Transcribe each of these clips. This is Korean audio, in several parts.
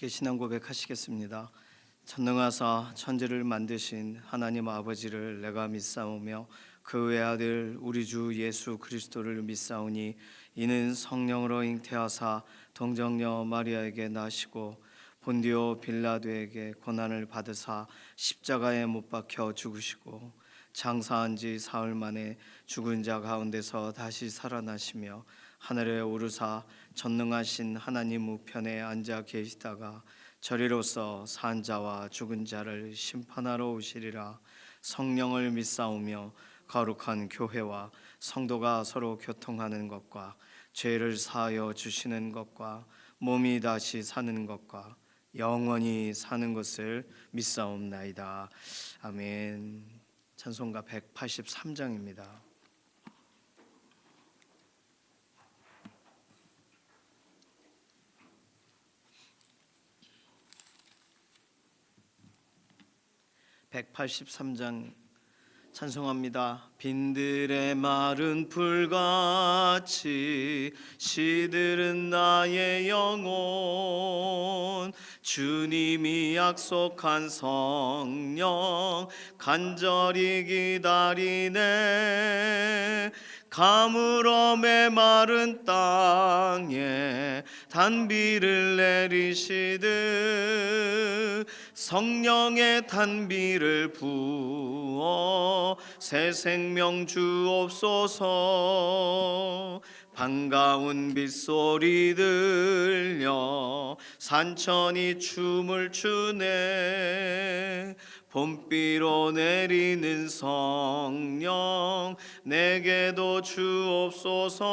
함께 신앙 고백하시겠습니다. 전능하사 천지를 만드신 하나님 아버지를 내가 믿사오며 그 외아들 우리 주 예수 그리스도를 믿사오니 이는 성령으로 잉태하사 동정녀 마리아에게 나시고 본디오 빌라도에게 고난을 받으사 십자가에 못 박혀 죽으시고 장사한 지 사흘 만에 죽은 자 가운데서 다시 살아나시며 하늘에 오르사 전능하신 하나님 우편에 앉아 계시다가 저리로서 산 자와 죽은 자를 심판하러 오시리라. 성령을 믿사오며 거룩한 교회와 성도가 서로 교통하는 것과 죄를 사하여 주시는 것과 몸이 다시 사는 것과 영원히 사는 것을 믿사옵나이다. 아멘. 찬송가 183장입니다. (183장) 찬송합니다. 빈들의 마른 풀같이 시들은 나의 영혼, 주님이 약속한 성령 간절히 기다리네. 가물어 메마른 땅에 단비를 내리시듯 성령의 단비를 부어 새 생명 주옵소서. 반가운 빗소리 들려 산천이 춤을 추네. 봄비로 내리는 성령 내게도 주옵소서.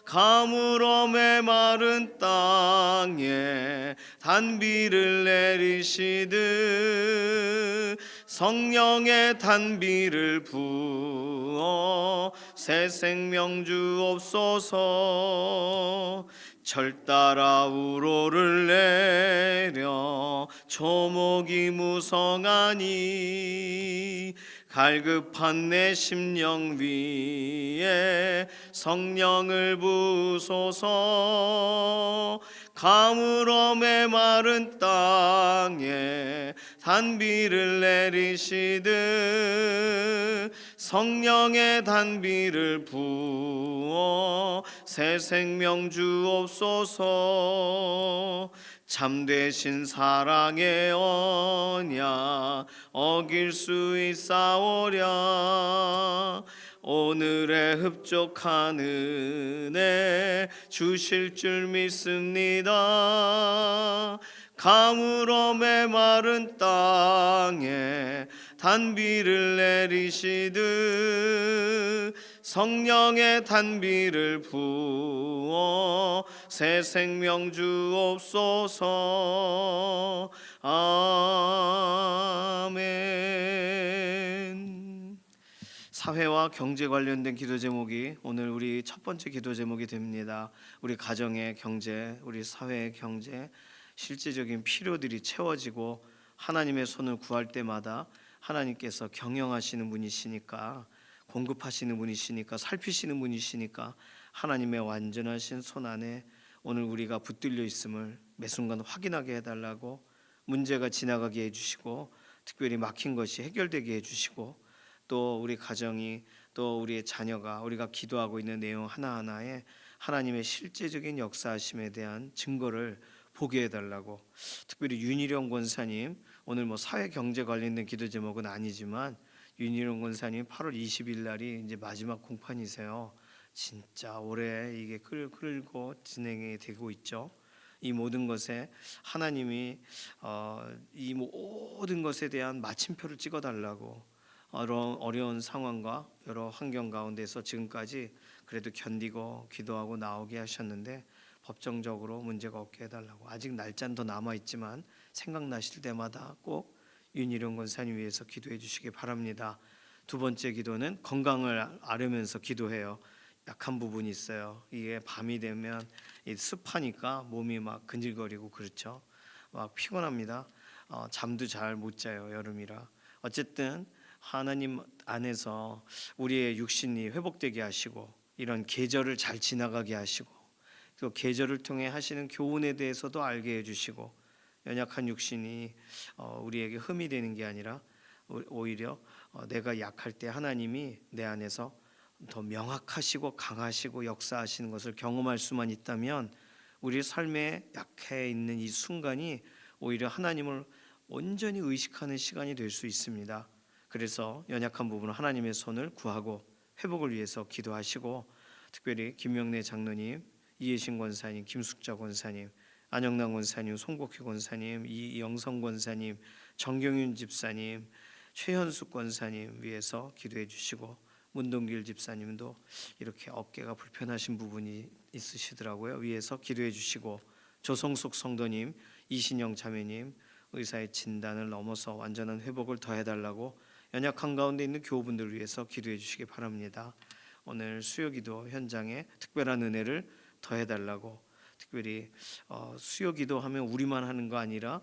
가물어 메마른 땅에 단비를 내리시듯 성령의 단비를 부어 새 생명 주옵소서. 철 따라 우로를 내려 초목이 무성하니 갈급한 내 심령 위에 성령을 부소서. 가물어 메마른 땅에 단비를 내리시듯 성령의 단비를 부어 새 생명 주옵소서. 참되신 사랑의 언약 어길 수 있사오랴. 오늘의 흡족한 은혜 주실 줄 믿습니다. 가물어 메마른 땅에 단비를 내리시듯 성령의 단비를 부어 새 생명 주옵소서. 아멘. 사회와 경제 관련된 기도 제목이 오늘 우리 첫 번째 기도 제목이 됩니다. 우리 가정의 경제, 우리 사회의 경제, 실제적인 필요들이 채워지고 하나님의 손을 구할 때마다 하나님께서 경영하시는 분이시니까, 공급하시는 분이시니까, 살피시는 분이시니까 하나님의 완전하신 손 안에 오늘 우리가 붙들려 있음을 매 순간 확인하게 해달라고, 문제가 지나가게 해주시고 특별히 막힌 것이 해결되게 해주시고, 또 우리 가정이, 또 우리의 자녀가 우리가 기도하고 있는 내용 하나하나에 하나님의 실제적인 역사하심에 대한 증거를 보게 해달라고, 특별히 윤희령 권사님, 오늘 사회 경제 관련된 기도 제목은 아니지만 윤희령 권사님 8월 20일 날이 이제 마지막 공판이세요. 진짜 올해 이게 끌고 진행이 되고 있죠. 이 모든 것에 하나님이 이 모든 것에 대한 마침표를 찍어달라고, 어려운 상황과 여러 환경 가운데서 지금까지 그래도 견디고 기도하고 나오게 하셨는데 법정적으로 문제가 없게 해달라고. 아직 날짜는 더 남아있지만 생각나실 때마다 꼭 윤희령 권사님 위해서 기도해 주시기 바랍니다. 두 번째 기도는 건강을 아뢰면서 기도해요. 약한 부분이 있어요. 이게 밤이 되면 습하니까 몸이 막 근질거리고 그렇죠. 막 피곤합니다. 잠도 잘 못 자요, 여름이라. 어쨌든 하나님 안에서 우리의 육신이 회복되게 하시고 이런 계절을 잘 지나가게 하시고 또 계절을 통해 하시는 교훈에 대해서도 알게 해주시고, 연약한 육신이 우리에게 흠이 되는 게 아니라 오히려 내가 약할 때 하나님이 내 안에서 더 명확하시고 강하시고 역사하시는 것을 경험할 수만 있다면 우리 삶에 약해 있는 이 순간이 오히려 하나님을 온전히 의식하는 시간이 될 수 있습니다. 그래서 연약한 부분은 하나님의 손을 구하고 회복을 위해서 기도하시고, 특별히 김명래 장로님, 이혜신 권사님, 김숙자 권사님, 안영남 권사님, 송복희 권사님, 이영성 권사님, 정경윤 집사님, 최현숙 권사님 위해서 기도해 주시고, 문동길 집사님도 이렇게 어깨가 불편하신 부분이 있으시더라고요. 위해서 기도해 주시고, 조성숙 성도님, 이신영 자매님 의사의 진단을 넘어서 완전한 회복을 더해달라고 연약한 가운데 있는 교우분들을 위해서 기도해 주시기 바랍니다. 오늘 수요기도 현장에 특별한 은혜를 더해달라고, 특별히 수요기도 하면 우리만 하는 거 아니라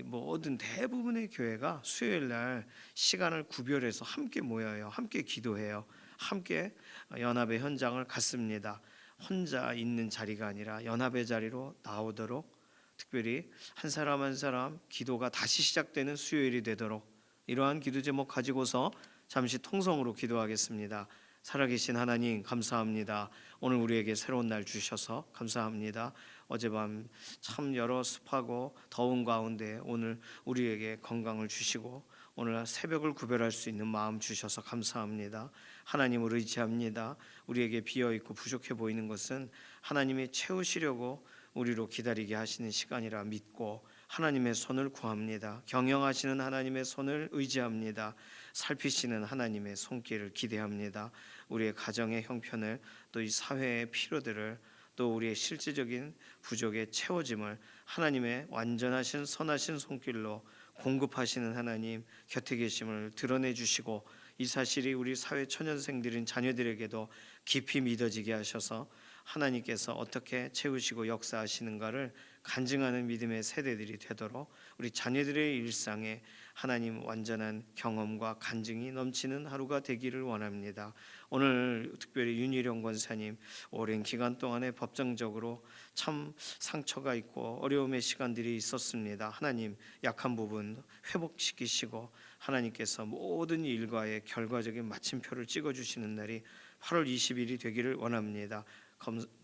모든 대부분의 교회가 수요일 날 시간을 구별해서 함께 모여요. 함께 기도해요. 함께 연합의 현장을 갖습니다. 혼자 있는 자리가 아니라 연합의 자리로 나오도록, 특별히 한 사람 한 사람 기도가 다시 시작되는 수요일이 되도록 이러한 기도 제목 가지고서 잠시 통성으로 기도하겠습니다. 살아계신 하나님 감사합니다. 오늘 우리에게 새로운 날 주셔서 감사합니다. 어젯밤 참 여러 습하고 더운 가운데 오늘 우리에게 건강을 주시고 오늘 새벽을 구별할 수 있는 마음 주셔서 감사합니다. 하나님을 의지합니다. 우리에게 비어있고 부족해 보이는 것은 하나님이 채우시려고 우리로 기다리게 하시는 시간이라 믿고 하나님의 손을 구합니다. 경영하시는 하나님의 손을 의지합니다. 살피시는 하나님의 손길을 기대합니다. 우리의 가정의 형편을, 또 이 사회의 필요들을, 또 우리의 실질적인 부족의 채워짐을 하나님의 완전하신 선하신 손길로 공급하시는 하나님 곁에 계심을 드러내 주시고, 이 사실이 우리 사회 초년생들인 자녀들에게도 깊이 믿어지게 하셔서 하나님께서 어떻게 채우시고 역사하시는가를 간증하는 믿음의 세대들이 되도록 우리 자녀들의 일상에 하나님 완전한 경험과 간증이 넘치는 하루가 되기를 원합니다. 오늘 특별히 윤희령 권사님 오랜 기간 동안에 법정적으로 참 상처가 있고 어려움의 시간들이 있었습니다. 하나님 약한 부분 회복시키시고 하나님께서 모든 일과의 결과적인 마침표를 찍어주시는 날이 8월 20일이 되기를 원합니다.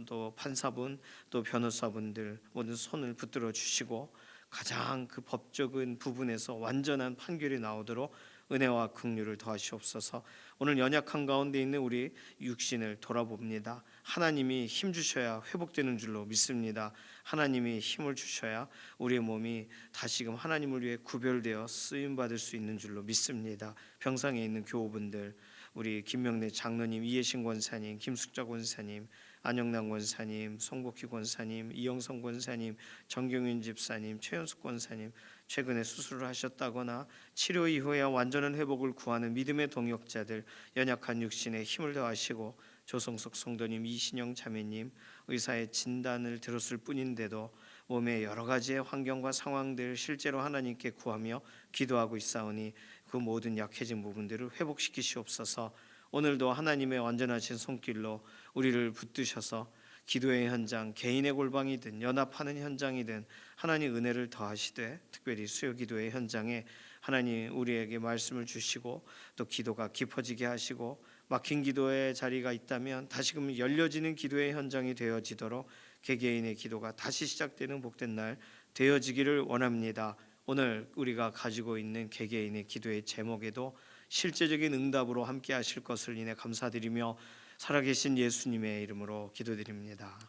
또 판사분 또 변호사분들 모든 손을 붙들어 주시고 가장 그 법적인 부분에서 완전한 판결이 나오도록 은혜와 긍휼을 더하시옵소서. 오늘 연약한 가운데 있는 우리 육신을 돌아봅니다. 하나님이 힘 주셔야 회복되는 줄로 믿습니다. 하나님이 힘을 주셔야 우리의 몸이 다시금 하나님을 위해 구별되어 쓰임 받을 수 있는 줄로 믿습니다. 병상에 있는 교우분들, 우리 김명래 장로님, 이혜신 권사님, 김숙자 권사님, 안영남 권사님, 송복희 권사님, 이영성 권사님, 정경윤 집사님, 최현숙 권사님, 최근에 수술을 하셨다거나 치료 이후에 완전한 회복을 구하는 믿음의 동역자들, 연약한 육신에 힘을 더하시고, 조성석 성도님, 이신영 자매님 의사의 진단을 들었을 뿐인데도 몸의 여러 가지의 환경과 상황들 실제로 하나님께 구하며 기도하고 있사오니 그 모든 약해진 부분들을 회복시키시옵소서. 오늘도 하나님의 완전하신 손길로 우리를 붙드셔서 기도의 현장, 개인의 골방이든 연합하는 현장이든 하나님 은혜를 더하시되, 특별히 수요기도의 현장에 하나님 우리에게 말씀을 주시고 또 기도가 깊어지게 하시고, 막힌 기도의 자리가 있다면 다시금 열려지는 기도의 현장이 되어지도록 개개인의 기도가 다시 시작되는 복된 날 되어지기를 원합니다. 오늘 우리가 가지고 있는 개개인의 기도의 제목에도 실제적인 응답으로 함께 하실 것을 인해 감사드리며 살아계신 예수님의 이름으로 기도드립니다.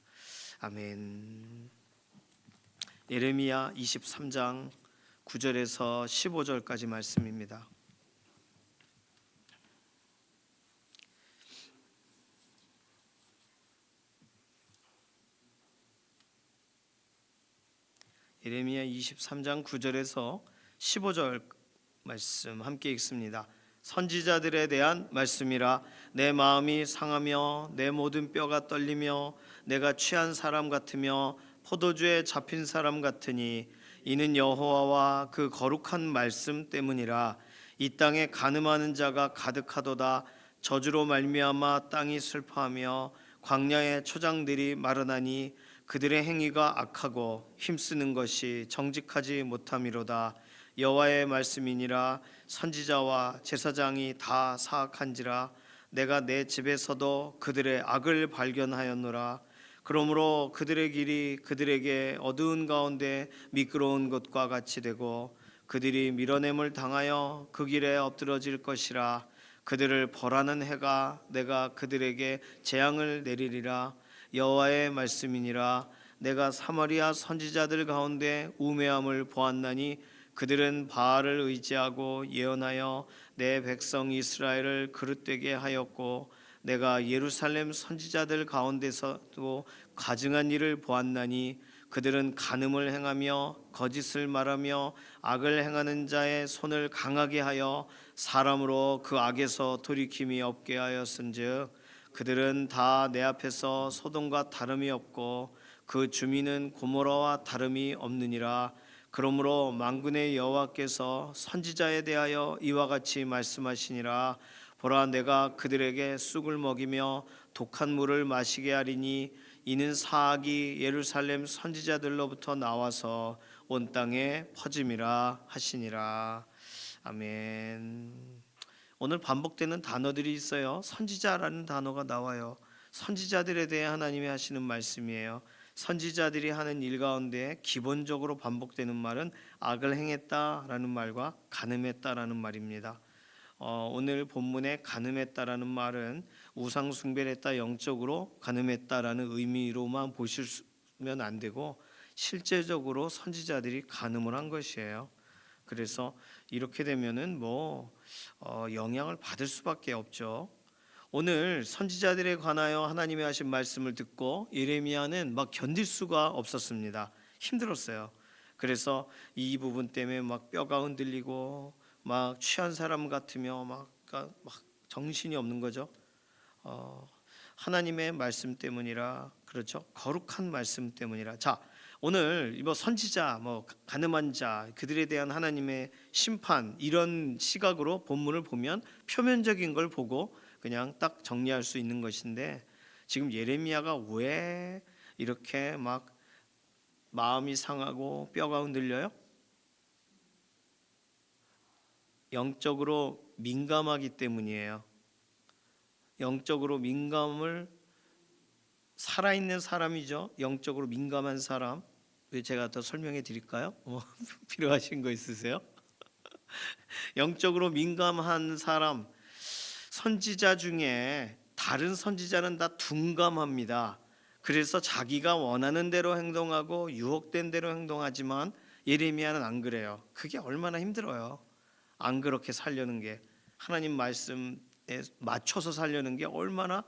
아멘. 예레미야 23장 9절에서 15절까지 말씀입니다. 예레미야 23장 9절에서 15절 말씀 함께 읽습니다. 선지자들에 대한 말씀이라. 내 마음이 상하며 내 모든 뼈가 떨리며 내가 취한 사람 같으며 포도주에 잡힌 사람 같으니 이는 여호와와 그 거룩한 말씀 때문이라. 이 땅에 간음하는 자가 가득하도다. 저주로 말미암아 땅이 슬퍼하며 광야의 초장들이 마르나니 그들의 행위가 악하고 힘쓰는 것이 정직하지 못함이로다. 여호와의 말씀이니라. 선지자와 제사장이 다 사악한지라. 내가 내 집에서도 그들의 악을 발견하였노라. 그러므로 그들의 길이 그들에게 어두운 가운데 미끄러운 것과 같이 되고 그들이 밀어냄을 당하여 그 길에 엎드러질 것이라. 그들을 벌하는 해가 내가 그들에게 재앙을 내리리라. 여호와의 말씀이니라. 내가 사마리아 선지자들 가운데 우매함을 보았나니 그들은 바알을 의지하고 예언하여 내 백성 이스라엘을 그릇되게 하였고 내가 예루살렘 선지자들 가운데서도 가증한 일을 보았나니 그들은 간음을 행하며 거짓을 말하며 악을 행하는 자의 손을 강하게 하여 사람으로 그 악에서 돌이킴이 없게 하였은즉 그들은 다 내 앞에서 소돔과 다름이 없고 그 주민은 고모라와 다름이 없느니라. 그러므로 만군의 여호와께서 선지자에 대하여 이와 같이 말씀하시니라. 보라, 내가 그들에게 쑥을 먹이며 독한 물을 마시게 하리니 이는 사악이 예루살렘 선지자들로부터 나와서 온 땅에 퍼짐이라 하시니라. 아멘. 오늘 반복되는 단어들이 있어요. 선지자라는 단어가 나와요. 선지자들에 대해 하나님이 하시는 말씀이에요. 선지자들이 하는 일 가운데 기본적으로 반복되는 말은 악을 행했다라는 말과 간음했다라는 말입니다. 오늘 본문에 간음했다라는 말은 우상 숭배를 했다, 영적으로 간음했다라는 의미로만 보시면 안 되고 실제적으로 선지자들이 간음을 한 것이에요. 그래서 이렇게 되면은 영향을 받을 수밖에 없죠. 오늘 선지자들에 관하여 하나님이 하신 말씀을 듣고 예레미야는 막 견딜 수가 없었습니다. 힘들었어요. 그래서 이 부분 때문에 막 뼈가 흔들리고 막 취한 사람 같으며 막 정신이 없는 거죠. 하나님의 말씀 때문이라, 그렇죠? 거룩한 말씀 때문이라. 자, 오늘 선지자, 간음한 자, 그들에 대한 하나님의 심판, 이런 시각으로 본문을 보면 표면적인 걸 보고 그냥 딱 정리할 수 있는 것인데, 지금 예레미야가 왜 이렇게 막 마음이 상하고 뼈가 흔들려요? 영적으로 민감하기 때문이에요. 영적으로 민감을 살아있는 사람이죠. 영적으로 민감한 사람. 제가 더 설명해 드릴까요? 필요하신 거 있으세요? 영적으로 민감한 사람, 선지자 중에 다른 선지자는 다 둔감합니다. 그래서 자기가 원하는 대로 행동하고 유혹된 대로 행동하지만 예레미야는 안 그래요. 그게 얼마나 힘들어요. 안 그렇게 살려는 게, 하나님 말씀에 맞춰서 살려는 게 얼마나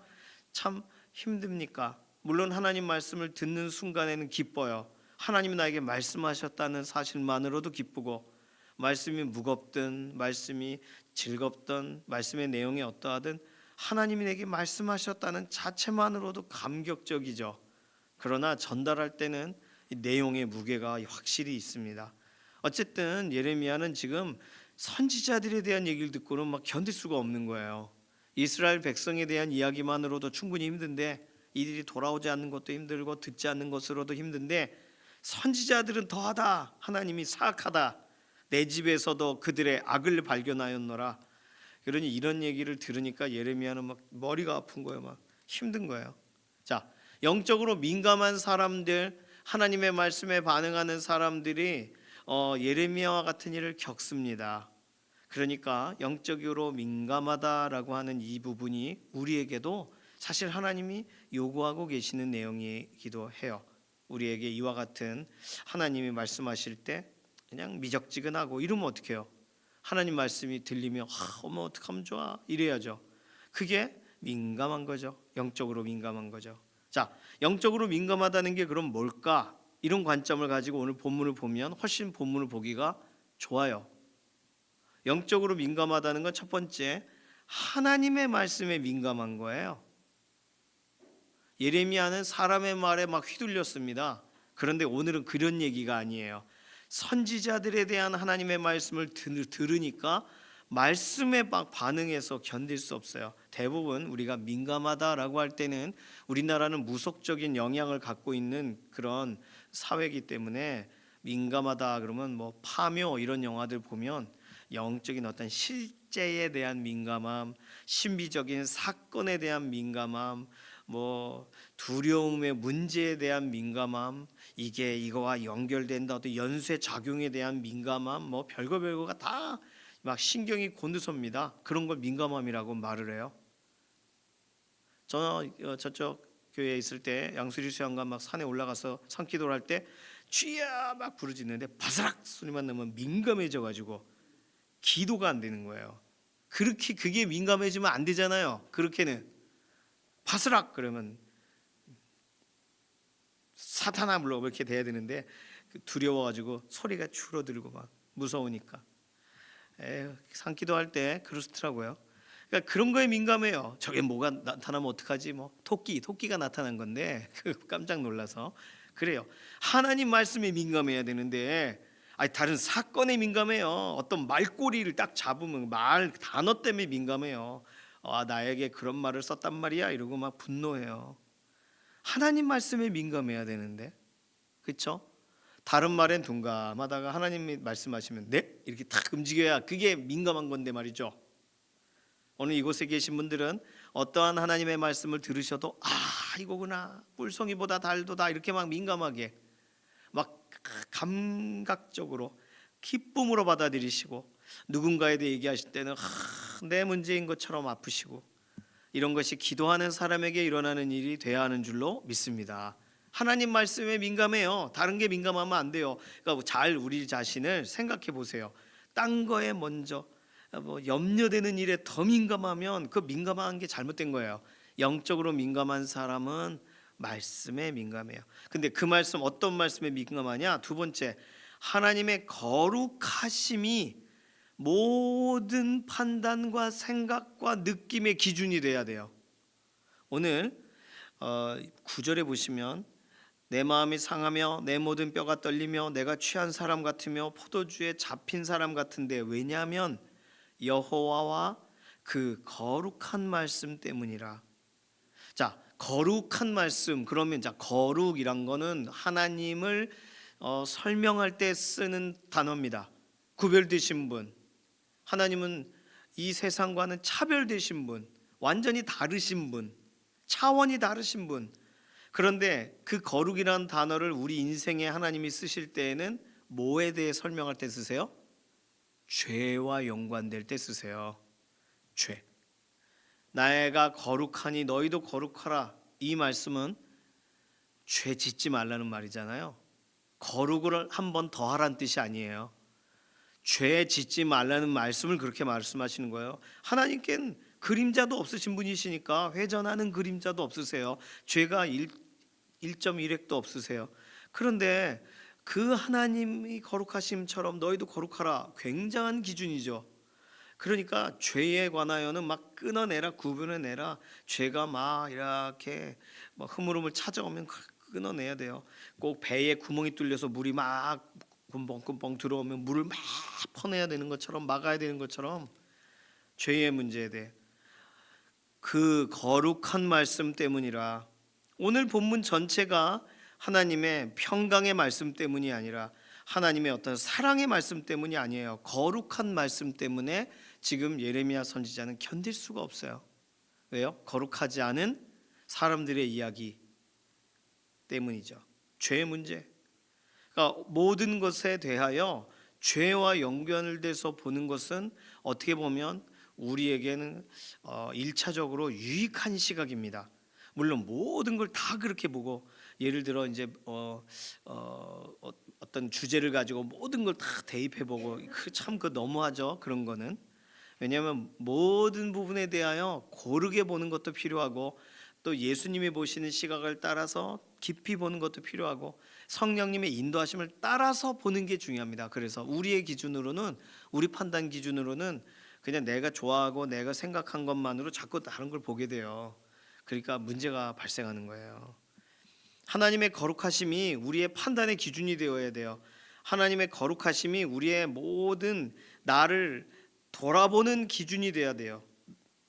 참 힘듭니까? 물론 하나님 말씀을 듣는 순간에는 기뻐요. 하나님이 나에게 말씀하셨다는 사실만으로도 기쁘고, 말씀이 무겁든 말씀이 즐겁든 말씀의 내용이 어떠하든 하나님이 내게 말씀하셨다는 자체만으로도 감격적이죠. 그러나 전달할 때는 이 내용의 무게가 확실히 있습니다. 어쨌든 예레미야는 지금 선지자들에 대한 얘기를 듣고는 막 견딜 수가 없는 거예요. 이스라엘 백성에 대한 이야기만으로도 충분히 힘든데, 이들이 돌아오지 않는 것도 힘들고 듣지 않는 것으로도 힘든데, 선지자들은 더하다. 하나님이 사악하다. 내 집에서도 그들의 악을 발견하였노라. 그러니 이런 얘기를 들으니까 예레미야는 막 머리가 아픈 거예요. 막 힘든 거예요. 자, 영적으로 민감한 사람들, 하나님의 말씀에 반응하는 사람들이 예레미야와 같은 일을 겪습니다. 그러니까 영적으로 민감하다라고 하는 이 부분이 우리에게도 사실 하나님이 요구하고 계시는 내용이기도 해요. 우리에게 이와 같은 하나님이 말씀하실 때 그냥 미적지근하고 이러면 어떡해요? 하나님 말씀이 들리면 어떡하면 좋아, 이래야죠. 그게 민감한 거죠. 영적으로 민감한 거죠. 자, 영적으로 민감하다는 게 그럼 뭘까? 이런 관점을 가지고 오늘 본문을 보면 훨씬 본문을 보기가 좋아요. 영적으로 민감하다는 건 첫 번째, 하나님의 말씀에 민감한 거예요. 예레미야는 사람의 말에 막 휘둘렸습니다. 그런데 오늘은 그런 얘기가 아니에요. 선지자들에 대한 하나님의 말씀을 들으니까 말씀에 막 반응해서 견딜 수 없어요. 대부분 우리가 민감하다라고 할 때는 우리나라는 무속적인 영향을 갖고 있는 그런 사회이기 때문에 민감하다 그러면 뭐 파묘 이런 영화들 보면 영적인 어떤 실제에 대한 민감함, 신비적인 사건에 대한 민감함, 뭐 두려움의 문제에 대한 민감함, 이게 이거와 연결된다 어떤 연쇄 작용에 대한 민감함, 뭐 별거가 다 막 신경이 곤두섭니다. 그런 걸 민감함이라고 말을 해요. 저쪽 교회에 있을 때 양수리 수양관 막 산에 올라가서 산기도를 할 때 쥐야 막 부르짖는데 바스락 소리만 나면 민감해져 가지고 기도가 안 되는 거예요. 그렇게 그게 민감해지면 안 되잖아요. 그렇게는 바스락 그러면 사탄아 물러 이렇게 돼야 되는데 두려워가지고 소리가 줄어들고 막 무서우니까 산기도 할 때 그렇더라고요. 그러니까 그런 거에 민감해요. 저게 뭐가 나타나면 어떡하지? 뭐 토끼가 나타난 건데 깜짝 놀라서 그래요. 하나님 말씀에 민감해야 되는데 아니 다른 사건에 민감해요. 어떤 말꼬리를 딱 잡으면 말 단어 때문에 민감해요. 나에게 그런 말을 썼단 말이야 이러고 막 분노해요. 하나님 말씀에 민감해야 되는데 그렇죠? 다른 말엔 둔감하다가 하나님이 말씀하시면 네? 이렇게 탁 움직여야 그게 민감한 건데 말이죠. 오늘 이곳에 계신 분들은 어떠한 하나님의 말씀을 들으셔도 이거구나 꿀송이보다 달도다 이렇게 막 민감하게 막 감각적으로 기쁨으로 받아들이시고 누군가에 대해 얘기하실 때는 내 문제인 것처럼 아프시고 이런 것이 기도하는 사람에게 일어나는 일이 돼야 하는 줄로 믿습니다. 하나님 말씀에 민감해요. 다른 게 민감하면 안 돼요. 그러니까 잘 우리 자신을 생각해 보세요. 딴 거에 먼저 염려되는 일에 더 민감하면 그 민감한 게 잘못된 거예요. 영적으로 민감한 사람은 말씀에 민감해요. 근데 그 말씀 어떤 말씀에 민감하냐? 두 번째, 하나님의 거룩하심이 모든 판단과 생각과 느낌의 기준이 돼야 돼요. 오늘 9절에 보시면 내 마음이 상하며 내 모든 뼈가 떨리며 내가 취한 사람 같으며 포도주에 잡힌 사람 같은데 왜냐하면 여호와와 그 거룩한 말씀 때문이라. 자, 거룩한 말씀 그러면 거룩이란 거는 하나님을 설명할 때 쓰는 단어입니다. 구별되신 분, 하나님은 이 세상과는 차별되신 분, 완전히 다르신 분, 차원이 다르신 분. 그런데 그 거룩이라는 단어를 우리 인생에 하나님이 쓰실 때에는 뭐에 대해 설명할 때 쓰세요? 죄와 연관될 때 쓰세요. 죄. 나가 거룩하니 너희도 거룩하라. 이 말씀은 죄 짓지 말라는 말이잖아요. 거룩을 한 번 더 하라는 뜻이 아니에요. 죄 짓지 말라는 말씀을 그렇게 말씀하시는 거예요. 하나님께는 그림자도 없으신 분이시니까 회전하는 그림자도 없으세요. 죄가 1.1획도 없으세요. 그런데 그 하나님이 거룩하심처럼 너희도 거룩하라. 굉장한 기준이죠. 그러니까 죄에 관하여는 막 끊어내라, 구분해내라. 죄가 막 이렇게 막 흐물흐물 찾아오면 끊어내야 돼요. 꼭 배에 구멍이 뚫려서 물이 막 끔뻥끔뻥 들어오면 물을 막 퍼내야 되는 것처럼 막아야 되는 것처럼 죄의 문제에 대해 그 거룩한 말씀 때문이라. 오늘 본문 전체가 하나님의 평강의 말씀 때문이 아니라 하나님의 어떤 사랑의 말씀 때문이 아니에요. 거룩한 말씀 때문에 지금 예레미야 선지자는 견딜 수가 없어요. 왜요? 거룩하지 않은 사람들의 이야기 때문이죠. 죄의 문제. 그러니까 모든 것에 대하여 죄와 연결돼서 보는 것은 어떻게 보면 우리에게는 1차적으로 유익한 시각입니다. 물론 모든 걸 다 그렇게 보고 예를 들어 이제 어떤 주제를 가지고 모든 걸 다 대입해 보고 참 너무하죠. 그런 거는. 왜냐하면 모든 부분에 대하여 고르게 보는 것도 필요하고 또 예수님이 보시는 시각을 따라서 깊이 보는 것도 필요하고 성령님의 인도하심을 따라서 보는 게 중요합니다. 그래서 우리의 기준으로는 우리 판단 기준으로는 그냥 내가 좋아하고 내가 생각한 것만으로 자꾸 다른 걸 보게 돼요. 그러니까 문제가 발생하는 거예요. 하나님의 거룩하심이 우리의 판단의 기준이 되어야 돼요. 하나님의 거룩하심이 우리의 모든 나를 돌아보는 기준이 돼야 돼요.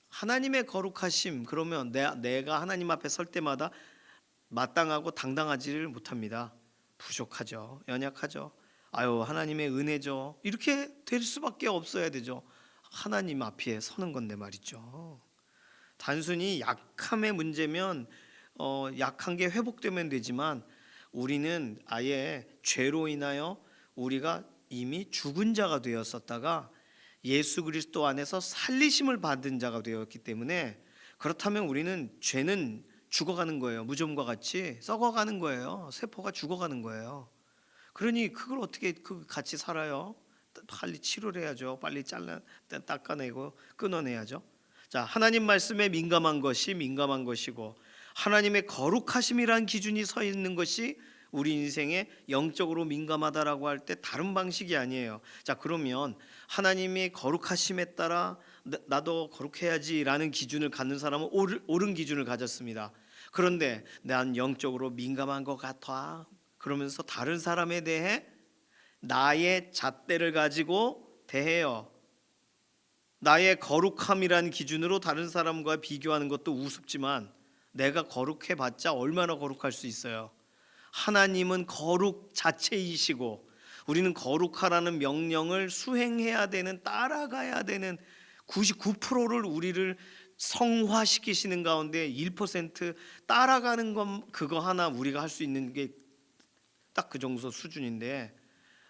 하나님의 거룩하심, 그러면 내가 하나님 앞에 설 때마다 마땅하고 당당하지를 못합니다. 부족하죠. 연약하죠. 아유, 하나님의 은혜죠. 이렇게 될 수밖에 없어야 되죠. 하나님 앞에 서는 건데 말이죠. 단순히 약함의 문제면 약한 게 회복되면 되지만, 우리는 아예 죄로 인하여 우리가 이미 죽은 자가 되었었다가 예수 그리스도 안에서 살리심을 받은 자가 되었기 때문에, 그렇다면 우리는 죄는 죽어가는 거예요. 무좀과 같이 썩어가는 거예요. 세포가 죽어가는 거예요. 그러니 그걸 어떻게 같이 살아요? 빨리 치료를 해야죠. 빨리 닦아내고 끊어내야죠. 자, 하나님 말씀에 민감한 것이 민감한 것이고, 하나님의 거룩하심이란 기준이 서 있는 것이 우리 인생에 영적으로 민감하다라고 할 때 다른 방식이 아니에요. 자, 그러면 하나님의 거룩하심에 따라 나도 거룩해야지라는 기준을 갖는 사람은 옳은 기준을 가졌습니다. 그런데 난 영적으로 민감한 것 같아, 그러면서 다른 사람에 대해 나의 잣대를 가지고 대해요. 나의 거룩함이란 기준으로 다른 사람과 비교하는 것도 우습지만, 내가 거룩해봤자 얼마나 거룩할 수 있어요. 하나님은 거룩 자체이시고, 우리는 거룩하라는 명령을 수행해야 되는, 따라가야 되는 99%를 우리를 성화시키시는 가운데 1% 따라가는 것, 그거 하나 우리가 할 수 있는 게 딱 그 정도 수준인데,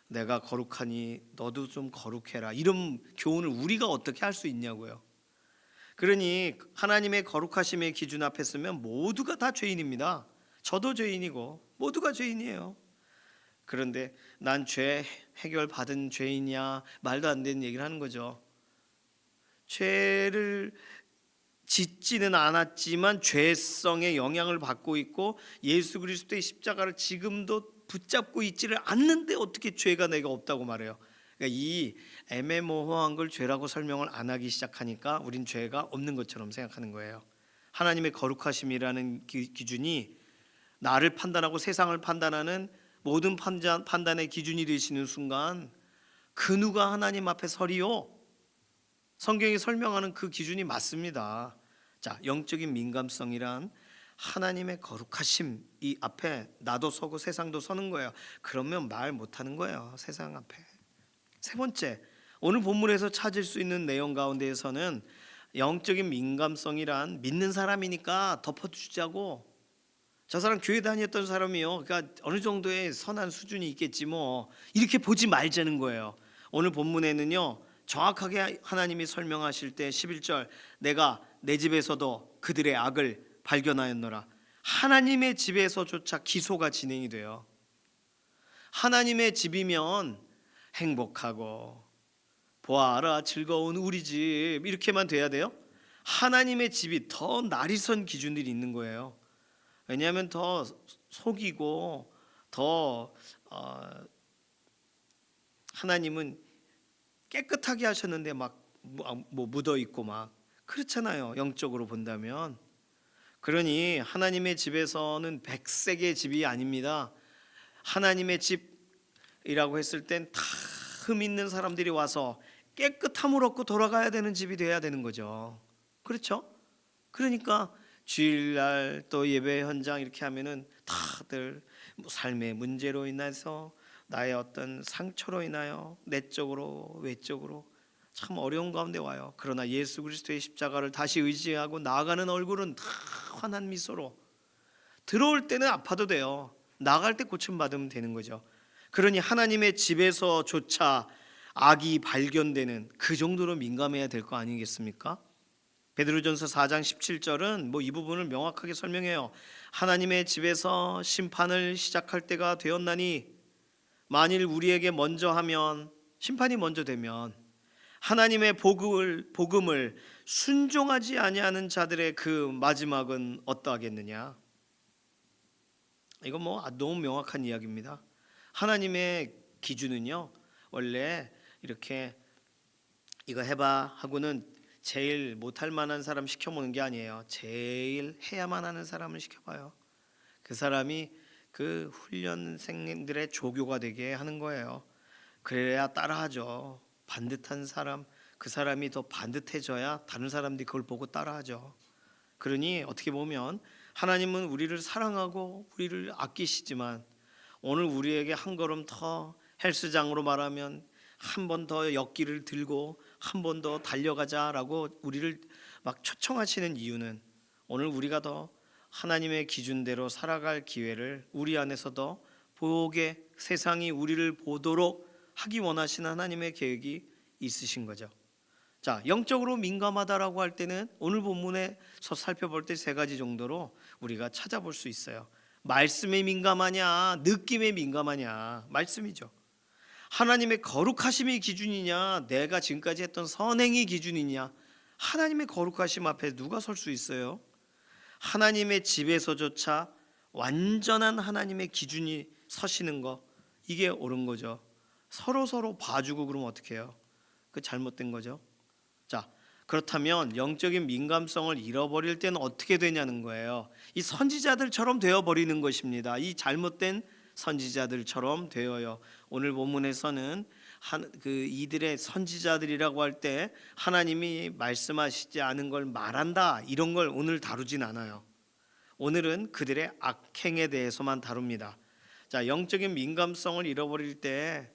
내가 거룩하니 너도 좀 거룩해라, 이런 교훈을 우리가 어떻게 할 수 있냐고요. 그러니 하나님의 거룩하심의 기준 앞에 서면 모두가 다 죄인입니다. 저도 죄인이고 모두가 죄인이에요. 그런데 난 죄 해결 받은 죄인이야, 말도 안 되는 얘기를 하는 거죠. 죄를 짓지는 않았지만 죄성의 영향을 받고 있고, 예수 그리스도의 십자가를 지금도 붙잡고 있지를 않는데 어떻게 죄가 내가 없다고 말해요. 그러니까 이 애매모호한 걸 죄라고 설명을 안 하기 시작하니까 우린 죄가 없는 것처럼 생각하는 거예요. 하나님의 거룩하심이라는 기준이 나를 판단하고 세상을 판단하는 모든 판단의 기준이 되시는 순간, 그 누가 하나님 앞에 서리요? 성경이 설명하는 그 기준이 맞습니다. 자, 영적인 민감성이란 하나님의 거룩하심 이 앞에 나도 서고 세상도 서는 거예요. 그러면 말 못하는 거예요, 세상 앞에. 세 번째, 오늘 본문에서 찾을 수 있는 내용 가운데에서는 영적인 민감성이란 믿는 사람이니까 덮어주자고, 저 사람 교회 다녔던 사람이요, 그러니까 어느 정도의 선한 수준이 있겠지 뭐, 이렇게 보지 말자는 거예요. 오늘 본문에는요, 정확하게 하나님이 설명하실 때 11절, 내가 내 집에서도 그들의 악을 발견하였노라. 하나님의 집에서조차 기소가 진행이 돼요. 하나님의 집이면 행복하고 보아라 즐거운 우리 집, 이렇게만 돼야 돼요? 하나님의 집이 더 날이선 기준들이 있는 거예요. 왜냐하면 더 속이고 더 하나님은 깨끗하게 하셨는데 막 묻어 있고 막 그렇잖아요, 영적으로 본다면. 그러니 하나님의 집에서는 백색의 집이 아닙니다. 하나님의 집이라고 했을 땐 다 흠 있는 사람들이 와서 깨끗함을 얻고 돌아가야 되는 집이 돼야 되는 거죠. 그렇죠? 그러니까 주일날 또 예배 현장 이렇게 하면은 다들 삶의 문제로 인해서, 나의 어떤 상처로 인하여 내적으로 외적으로 참 어려운 가운데 와요. 그러나 예수 그리스도의 십자가를 다시 의지하고 나아가는 얼굴은 다 환한 미소로, 들어올 때는 아파도 돼요, 나갈 때 고침받으면 되는 거죠. 그러니 하나님의 집에서조차 악이 발견되는 그 정도로 민감해야 될 거 아니겠습니까? 베드로전서 4장 17절은 이 부분을 명확하게 설명해요. 하나님의 집에서 심판을 시작할 때가 되었나니, 만일 우리에게 먼저 하면, 심판이 먼저 되면 하나님의 복음을 순종하지 아니하는 자들의 그 마지막은 어떠하겠느냐. 이건 너무 명확한 이야기입니다. 하나님의 기준은요, 원래 이렇게 이거 해봐 하고는 제일 못할 만한 사람 시켜보는 게 아니에요. 제일 해야만 하는 사람을 시켜봐요. 그 사람이 그 훈련생들의 조교가 되게 하는 거예요. 그래야 따라하죠. 반듯한 사람, 그 사람이 더 반듯해져야 다른 사람들이 그걸 보고 따라하죠. 그러니 어떻게 보면 하나님은 우리를 사랑하고 우리를 아끼시지만 오늘 우리에게 한 걸음 더, 헬스장으로 말하면 한 번 더 역기를 들고 한 번 더 달려가자라고 우리를 막 초청하시는 이유는 오늘 우리가 더 하나님의 기준대로 살아갈 기회를 우리 안에서도 보게, 세상이 우리를 보도록 하기 원하시는 하나님의 계획이 있으신 거죠. 자, 영적으로 민감하다라고 할 때는 오늘 본문에서 살펴볼 때 세 가지 정도로 우리가 찾아볼 수 있어요. 말씀에 민감하냐, 느낌에 민감하냐. 말씀이죠. 하나님의 거룩하심이 기준이냐, 내가 지금까지 했던 선행이 기준이냐. 하나님의 거룩하심 앞에 누가 설 수 있어요? 하나님의 집에서조차 완전한 하나님의 기준이 서시는 거, 이게 옳은 거죠. 서로 봐주고 그러면 어떻게 해요? 그 잘못된 거죠. 자, 그렇다면 영적인 민감성을 잃어버릴 때는 어떻게 되냐는 거예요. 이 선지자들처럼 되어버리는 것입니다. 이 잘못된 선지자들처럼 되어요. 오늘 본문에서는 이들의 선지자들이라고 할 때 하나님이 말씀하시지 않은 걸 말한다, 이런 걸 오늘 다루진 않아요. 오늘은 그들의 악행에 대해서만 다룹니다. 자, 영적인 민감성을 잃어버릴 때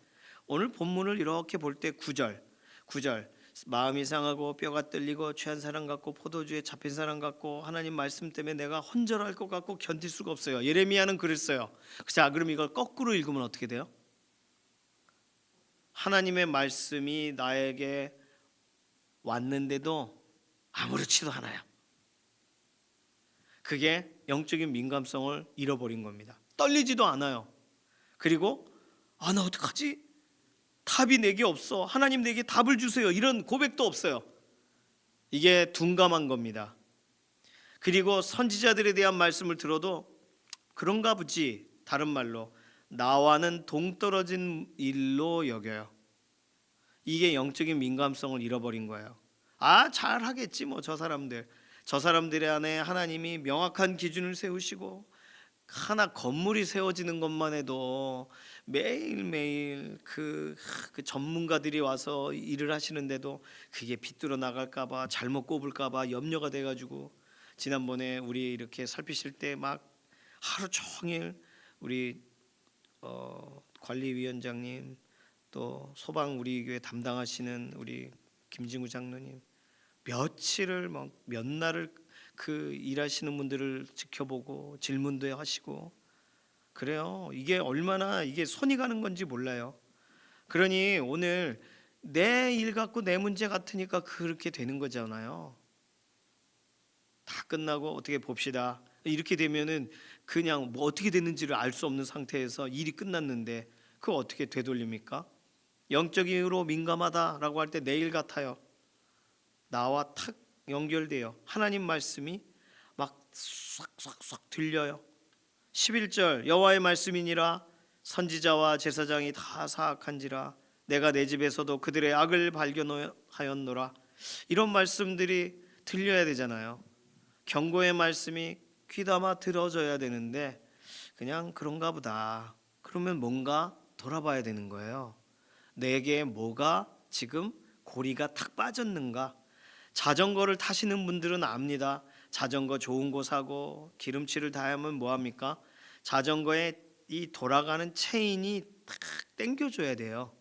오늘 본문을 이렇게 볼 때 9절 마음이 상하고 뼈가 떨리고 취한 사람 같고 포도주에 잡힌 사람 같고 하나님 말씀 때문에 내가 혼절할 것 같고 견딜 수가 없어요. 예레미야는 그랬어요. 자, 그럼 이걸 거꾸로 읽으면 어떻게 돼요? 하나님의 말씀이 나에게 왔는데도 아무렇지도 않아요. 그게 영적인 민감성을 잃어버린 겁니다. 떨리지도 않아요. 그리고 나 어떡하지? 답이 내게 없어. 하나님 내게 답을 주세요. 이런 고백도 없어요. 이게 둔감한 겁니다. 그리고 선지자들에 대한 말씀을 들어도 그런가 보지, 다른 말로 나와는 동떨어진 일로 여겨요. 이게 영적인 민감성을 잃어버린 거예요. 잘하겠지 뭐 저 사람들의 안에 하나님이 명확한 기준을 세우시고 하나 건물이 세워지는 것만 해도 매일매일 그 전문가들이 와서 일을 하시는데도 그게 비뚤어 나갈까봐, 잘못 꼽을까봐 염려가 돼가지고 지난번에 우리 이렇게 살피실 때 막 하루 종일 우리 관리위원장님, 또 소방 우리 교회 담당하시는 우리 김진구 장로님 며칠을 몇 날을 그 일하시는 분들을 지켜보고 질문도 하시고 그래요. 이게 얼마나 이게 손이 가는 건지 몰라요. 그러니 오늘 내 일 갖고 내 문제 같으니까 그렇게 되는 거잖아요. 다 끝나고 어떻게 봅시다. 이렇게 되면은 그냥 뭐 어떻게 됐는지를 알 수 없는 상태에서 일이 끝났는데 그거 어떻게 되돌립니까? 영적으로 민감하다라고 할 때 내일 같아요. 나와 탁 연결돼요. 하나님 말씀이 막 쏙쏙쏙 들려요. 11절 여호와의 말씀이니라 선지자와 제사장이 다 사악한지라 내가 내 집에서도 그들의 악을 발견하였노라. 이런 말씀들이 들려야 되잖아요. 경고의 말씀이 귀담아 들어져야 되는데 그냥 그런가 보다. 그러면 뭔가 돌아봐야 되는 거예요. 내게 뭐가 지금 고리가 탁 빠졌는가? 자전거를 타시는 분들은 압니다. 자전거 좋은 거 사고 기름칠을 다 하면 뭐합니까? 자전거에 이 돌아가는 체인이 탁 당겨줘야 돼요.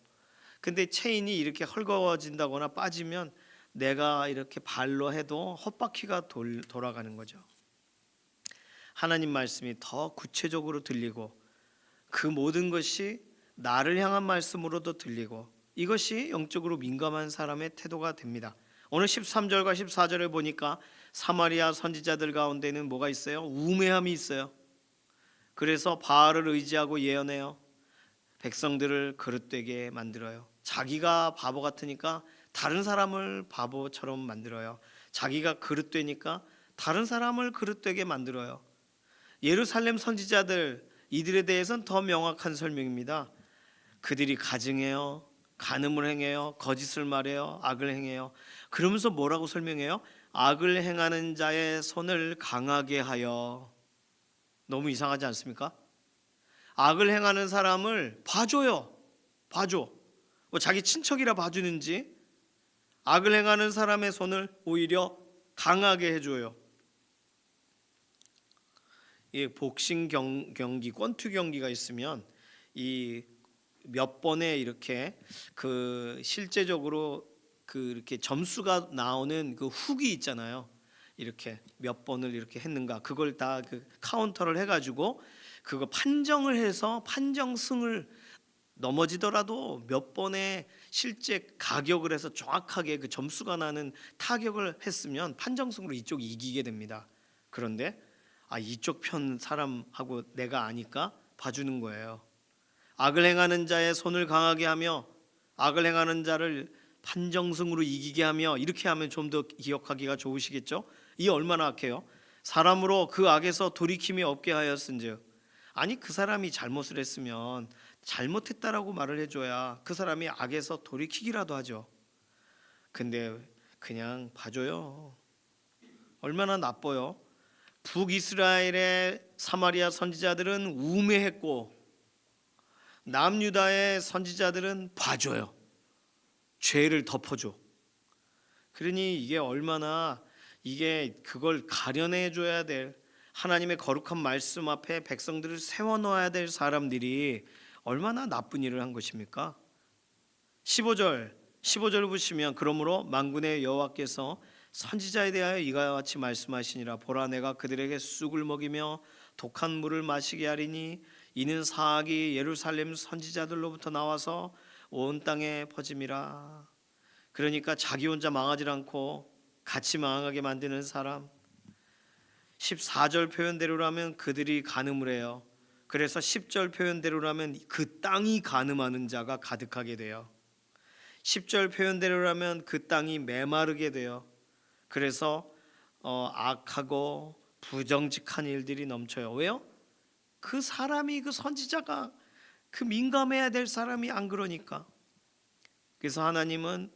근데 체인이 이렇게 헐거워진다거나 빠지면 내가 이렇게 발로 해도 헛바퀴가 돌아가는 거죠. 하나님 말씀이 더 구체적으로 들리고 그 모든 것이 나를 향한 말씀으로도 들리고 이것이 영적으로 민감한 사람의 태도가 됩니다. 오늘 13절과 14절을 보니까 사마리아 선지자들 가운데는 뭐가 있어요? 우매함이 있어요. 그래서 바알을 의지하고 예언해요. 백성들을 그릇되게 만들어요. 자기가 바보 같으니까 다른 사람을 바보처럼 만들어요. 자기가 그릇되니까 다른 사람을 그릇되게 만들어요. 예루살렘 선지자들, 이들에 대해서는 더 명확한 설명입니다. 그들이 가증해요, 간음을 행해요, 거짓을 말해요, 악을 행해요. 그러면서 뭐라고 설명해요? 악을 행하는 자의 손을 강하게 하여. 너무 이상하지 않습니까? 악을 행하는 사람을 봐줘요. 봐줘. 뭐 자기 친척이라 봐주는지 악을 행하는 사람의 손을 오히려 강하게 해줘요. 이 복싱 경기, 권투 경기가 있으면 이 몇 번에 이렇게 그 실제적으로 그 이렇게 점수가 나오는 그 훅이 있잖아요. 이렇게 몇 번을 이렇게 했는가, 그걸 다 그 카운터를 해가지고 그거 판정을 해서 판정승을, 넘어지더라도 몇 번의 실제 가격을 해서 정확하게 그 점수가 나는 타격을 했으면 판정승으로 이쪽이 이기게 됩니다. 그런데 이쪽 편 사람하고 내가 아니까 봐주는 거예요. 악을 행하는 자의 손을 강하게 하며 악을 행하는 자를 판정승으로 이기게 하며, 이렇게 하면 좀 더 기억하기가 좋으시겠죠? 이 얼마나 악해요. 사람으로 그 악에서 돌이킴이 없게 하였은즉. 아니, 그 사람이 잘못을 했으면 잘못했다라고 말을 해줘야 그 사람이 악에서 돌이키기라도 하죠. 근데 그냥 봐줘요. 얼마나 나빠요. 북이스라엘의 사마리아 선지자들은 우매했고 남유다의 선지자들은 봐줘요. 죄를 덮어줘. 그러니 이게 얼마나, 이게 그걸 가려내줘야 될, 하나님의 거룩한 말씀 앞에 백성들을 세워놓아야 될 사람들이 얼마나 나쁜 일을 한 것입니까? 15절 보시면, 그러므로 만군의 여호와께서 선지자에 대하여 이와 같이 말씀하시니라. 보라, 내가 그들에게 쑥을 먹이며 독한 물을 마시게 하리니 이는 사악이 예루살렘 선지자들로부터 나와서 온 땅에 퍼짐이라. 그러니까 자기 혼자 망하지 않고 같이 망하게 만드는 사람. 14절 표현대로라면 그들이 간음을 해요. 그래서 10절 표현대로라면 그 땅이 간음하는 자가 가득하게 돼요. 10절 표현대로라면 그 땅이 메마르게 돼요. 그래서 악하고 부정직한 일들이 넘쳐요. 왜요? 그 사람이, 그 선지자가, 그 민감해야 될 사람이 안 그러니까. 그래서 하나님은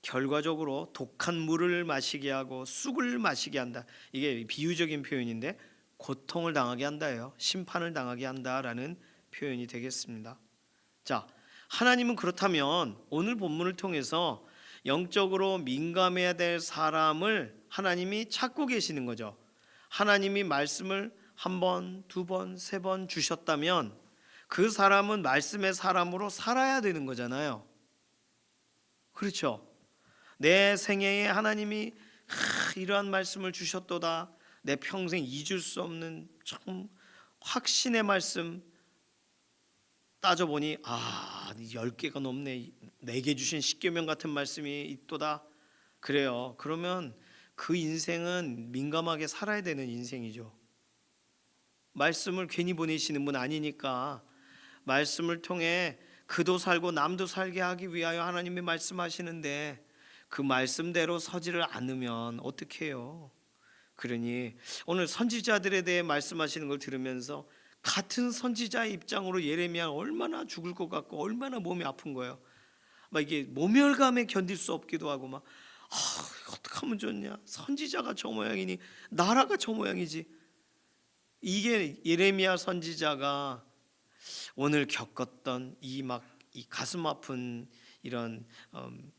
결과적으로 독한 물을 마시게 하고 쑥을 마시게 한다. 이게 비유적인 표현인데 고통을 당하게 한다예요. 심판을 당하게 한다라는 표현이 되겠습니다. 자, 하나님은 그렇다면 오늘 본문을 통해서 영적으로 민감해야 될 사람을 하나님이 찾고 계시는 거죠. 하나님이 말씀을 한 번, 두 번, 세 번 주셨다면 그 사람은 말씀의 사람으로 살아야 되는 거잖아요. 그렇죠? 내 생애에 하나님이 이러한 말씀을 주셨도다, 내 평생 잊을 수 없는 참 확신의 말씀, 따져보니 10개가 넘네. 내게 주신 십계명 같은 말씀이 있도다. 그래요. 그러면 그 인생은 민감하게 살아야 되는 인생이죠. 말씀을 괜히 보내시는 분 아니니까 말씀을 통해 그도 살고 남도 살게 하기 위하여 하나님이 말씀하시는데 그 말씀대로 서지를 않으면 어떻게 해요? 그러니 오늘 선지자들에 대해 말씀하시는 걸 들으면서 같은 선지자의 입장으로 예레미야 얼마나 죽을 것 같고 얼마나 몸이 아픈 거예요. 막 이게 모멸감에 견딜 수 없기도 하고 막 어떻게 하면 좋냐? 선지자가 저 모양이니 나라가 저 모양이지. 이게 예레미야 선지자가 오늘 겪었던 이 가슴 아픈 이런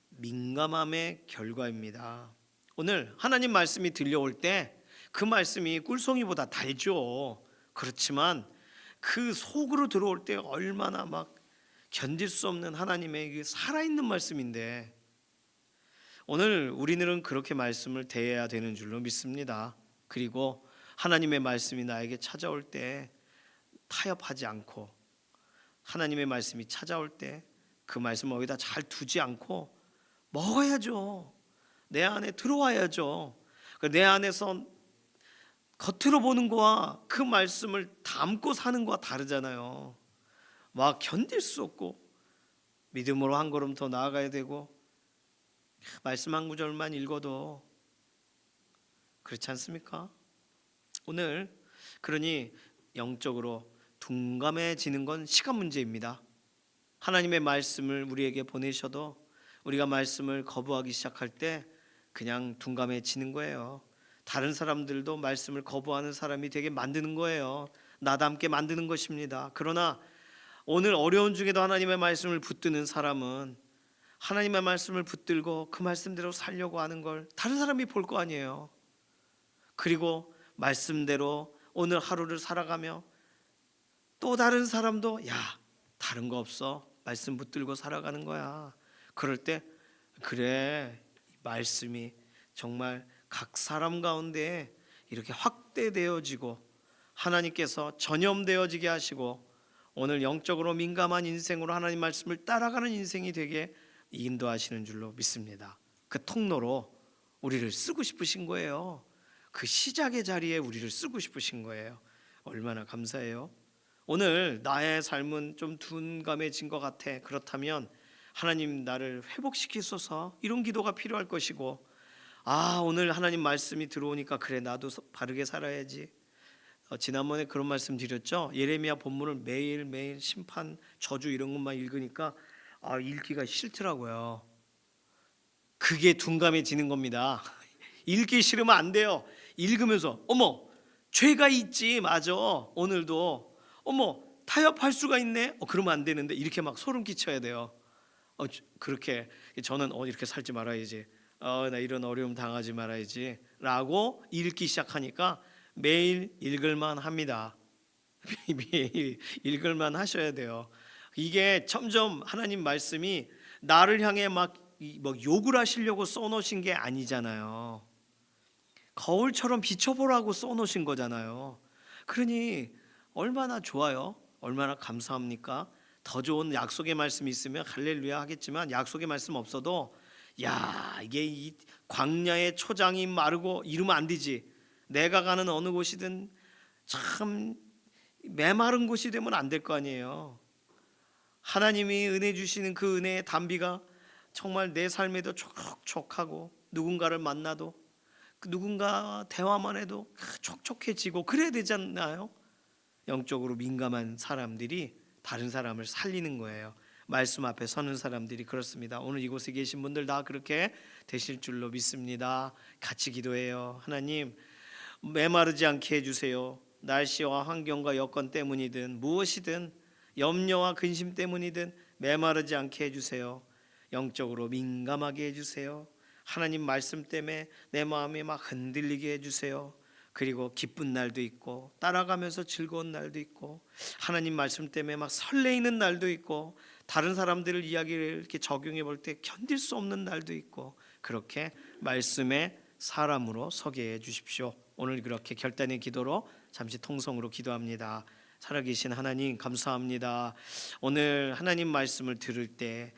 민감함의 결과입니다. 오늘 하나님 말씀이 들려올 때 그 말씀이 꿀송이보다 달죠. 그렇지만 그 속으로 들어올 때 얼마나 막 견딜 수 없는 하나님의 그 살아있는 말씀인데, 오늘 우리는 그렇게 말씀을 대해야 되는 줄로 믿습니다. 그리고 하나님의 말씀이 나에게 찾아올 때 타협하지 않고, 하나님의 말씀이 찾아올 때 그 말씀 어디다 잘 두지 않고 먹어야죠. 내 안에 들어와야죠. 내 안에서 겉으로 보는 거와 그 말씀을 담고 사는 거와 다르잖아요. 막 견딜 수 없고 믿음으로 한 걸음 더 나아가야 되고 말씀 한 구절만 읽어도 그렇지 않습니까? 오늘 그러니 영적으로 둔감해지는 건 시간 문제입니다. 하나님의 말씀을 우리에게 보내셔도 우리가 말씀을 거부하기 시작할 때 그냥 둔감해지는 거예요. 다른 사람들도 말씀을 거부하는 사람이 되게 만드는 거예요. 나닮게 만드는 것입니다. 그러나 오늘 어려운 중에도 하나님의 말씀을 붙드는 사람은 하나님의 말씀을 붙들고 그 말씀대로 살려고 하는 걸 다른 사람이 볼 거 아니에요. 그리고 말씀대로 오늘 하루를 살아가며 또 다른 사람도 야, 다른 거 없어, 말씀 붙들고 살아가는 거야. 그럴 때 그래, 말씀이 정말 각 사람 가운데 이렇게 확대되어지고 하나님께서 전염되어지게 하시고 오늘 영적으로 민감한 인생으로 하나님 말씀을 따라가는 인생이 되게 인도하시는 줄로 믿습니다. 그 통로로 우리를 쓰고 싶으신 거예요. 그 시작의 자리에 우리를 쓰고 싶으신 거예요. 얼마나 감사해요. 오늘 나의 삶은 좀 둔감해진 것 같아. 그렇다면 하나님 나를 회복시키소서, 이런 기도가 필요할 것이고, 오늘 하나님 말씀이 들어오니까 그래, 나도 바르게 살아야지. 지난번에 그런 말씀 드렸죠. 예레미야 본문을 매일매일 심판, 저주 이런 것만 읽으니까 읽기가 싫더라고요. 그게 둔감해지는 겁니다. 읽기 싫으면 안 돼요. 읽으면서 어머, 죄가 있지, 맞아, 오늘도 어머, 타협할 수가 있네. 그러면 안 되는데 이렇게 막 소름 끼쳐야 돼요. 그렇게 저는 이렇게 살지 말아야지, 나 이런 어려움 당하지 말아야지 라고 읽기 시작하니까 매일 읽을만 합니다. 매일 읽을만 하셔야 돼요. 이게 점점 하나님 말씀이 나를 향해 막 욕을 하시려고 써놓으신 게 아니잖아요. 거울처럼 비춰보라고 써놓으신 거잖아요. 그러니 얼마나 좋아요. 얼마나 감사합니까? 더 좋은 약속의 말씀이 있으면 할렐루야 하겠지만, 약속의 말씀 없어도 야, 이게 이 광야의 초장이 마르고 이러면 안 되지. 내가 가는 어느 곳이든 참 메마른 곳이 되면 안 될 거 아니에요. 하나님이 은혜 주시는 그 은혜의 단비가 정말 내 삶에도 촉촉하고, 누군가를 만나도 누군가 대화만 해도 촉촉해지고 그래야 되잖아요. 영적으로 민감한 사람들이 다른 사람을 살리는 거예요. 말씀 앞에 서는 사람들이 그렇습니다. 오늘 이곳에 계신 분들 다 그렇게 되실 줄로 믿습니다. 같이 기도해요. 하나님, 메마르지 않게 해주세요. 날씨와 환경과 여건 때문이든 무엇이든, 염려와 근심 때문이든 메마르지 않게 해주세요. 영적으로 민감하게 해주세요. 하나님 말씀 때문에 내 마음이 막 흔들리게 해주세요. 그리고 기쁜 날도 있고, 따라가면서 즐거운 날도 있고, 하나님 말씀 때문에 막 설레이는 날도 있고, 다른 사람들을 이야기를 이렇게 적용해 볼 때 견딜 수 없는 날도 있고, 그렇게 말씀의 사람으로 서게 해 주십시오. 오늘 그렇게 결단의 기도로 잠시 통성으로 기도합니다. 살아계신 하나님, 감사합니다. 오늘 하나님 말씀을 들을 때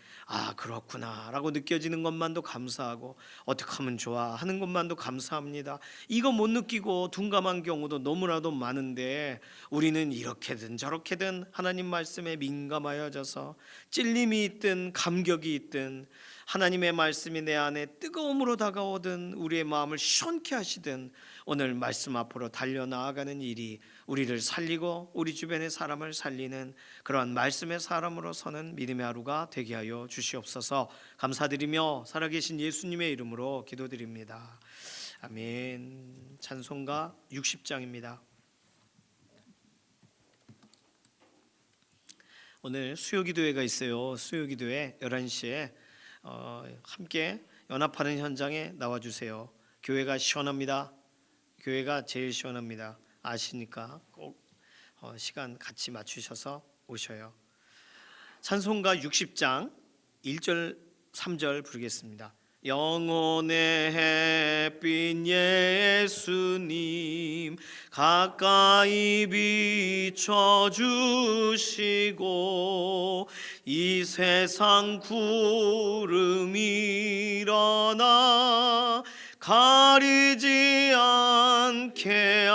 그렇구나 라고 느껴지는 것만도 감사하고, 어떻게 하면 좋아 하는 것만도 감사합니다. 이거 못 느끼고 둔감한 경우도 너무나도 많은데, 우리는 이렇게든 저렇게든 하나님 말씀에 민감하여져서 찔림이 있든 감격이 있든, 하나님의 말씀이 내 안에 뜨거움으로 다가오든 우리의 마음을 시원케 하시든, 오늘 말씀 앞으로 달려나아가는 일이 우리를 살리고 우리 주변의 사람을 살리는 그러한 말씀의 사람으로 서는 믿음의 하루가 되게 하여 주시옵소서. 감사드리며 살아계신 예수님의 이름으로 기도드립니다. 아멘. 찬송가 60장입니다. 오늘 수요기도회가 있어요. 수요기도회 11시에 함께 연합하는 현장에 나와주세요. 교회가 시원합니다. 교회가 제일 시원합니다. 아시니까 꼭 시간 같이 맞추셔서 오셔요. 찬송가 60장 1절 3절 부르겠습니다. 영혼의 햇빛 예수님 가까이 비춰주시고, 이 세상 구름 일어나 가리지 않게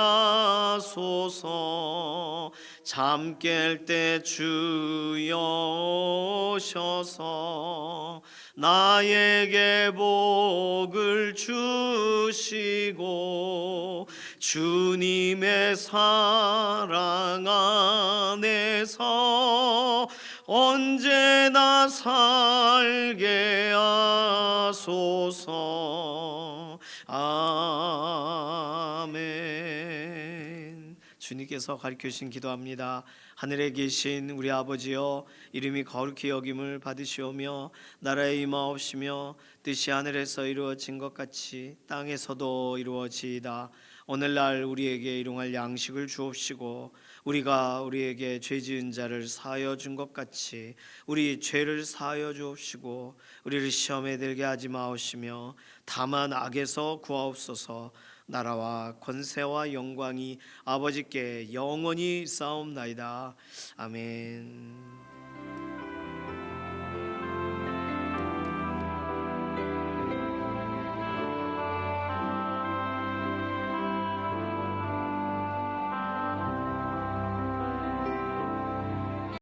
하소서. 잠 깰 때 주여 오셔서 나에게 복을 주시고, 주님의 사랑 안에서 언제나 살게 하소서. 아멘. 주님께서 가르쳐 주신 기도합니다. 하늘에 계신 우리 아버지여, 이름이 거룩히 여김을 받으시오며 나라의 임하옵시며 뜻이 하늘에서 이루어진 것 같이 땅에서도 이루어지이다. 오늘날 우리에게 일용할 양식을 주옵시고 우리가 우리에게 죄 지은 자를 사하여 준 것 같이 우리 죄를 사하여 주옵시고 우리를 시험에 들게 하지 마옵시며 다만 악에서 구하옵소서. 나라와 권세와 영광이 아버지께 영원히 쌓옵나이다. 아멘.